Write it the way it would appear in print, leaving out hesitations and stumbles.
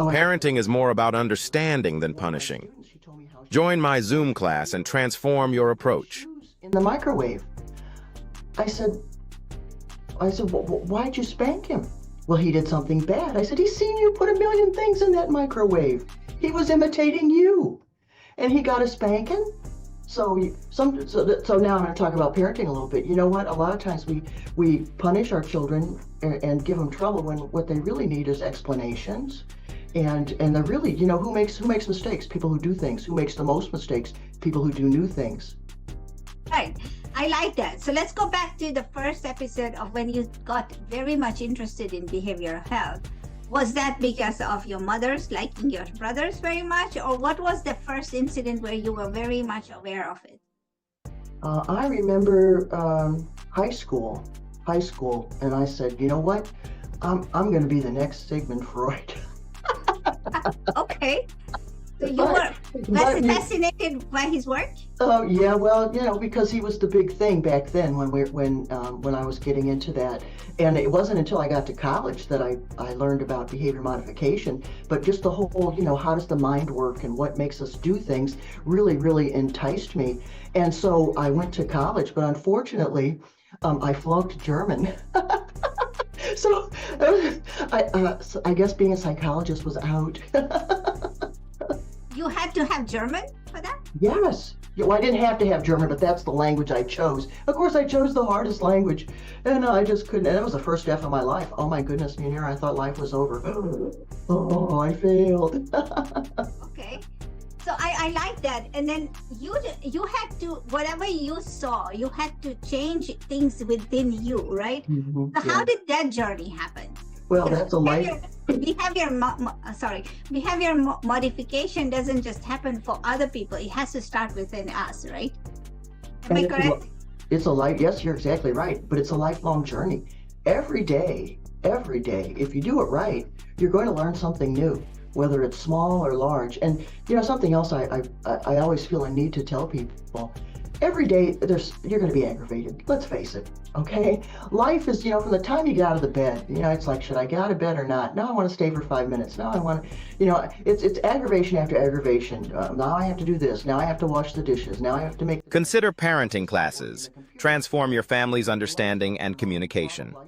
Oh, Parenting is more about understanding than punishing. Join my Zoom class and transform your approach. in the microwave. I said, Why'd you spank him? Well, he did something bad. I said, he's seen you put a million things in that microwave. He was imitating you, and he got a spanking. So now I'm going to talk about parenting a little bit. You know what? A lot of times we punish our children and give them trouble when what they really need is explanations. And they're really, who makes mistakes? People who do things. Who makes the most mistakes? People who do new things. Right. I like that. So let's go back to the first episode of when you got very much interested in behavioral health. Was that because of your mother's liking your brothers very much? Or what was the first incident where you were very much aware of it? I remember high school, and I said, you know what? I'm going to be the next Sigmund Freud. Okay. So you were fascinated by his work? Oh yeah, well, because he was the big thing back then when I was getting into that. And it wasn't until I got to college that I learned about behavior modification. But just the whole, how does the mind work and what makes us do things really, really enticed me. And so I went to college, but unfortunately, I flunked German. So I guess being a psychologist was out. You had to have German for that? Yes. Well, I didn't have to have German, but that's the language I chose. Of course, I chose the hardest language, and I just couldn't. And that was the first F of my life. Oh my goodness, Munir, I thought life was over. Oh, I failed. Okay. So I like that. And then you had to, whatever you saw, you had to change things within you, right? Mhm, So how did that journey happen? Well, that's a life. Behavior modification doesn't just happen for other people. It has to start within us, right? Am I correct? It's a life. Yes, you're exactly right. But it's a lifelong journey. Every day, if you do it right, you're going to learn something new, whether it's small or large. And something else I always feel a need to tell people. Every day, you're going to be aggravated. Let's face it, okay? Life is, from the time you get out of the bed, it's like, should I get out of bed or not? No, I want to stay for 5 minutes. No, I want to, it's aggravation after aggravation. Now I have to do this. Now I have to wash the dishes. Now I have to make... Consider parenting classes. Transform your family's understanding and communication.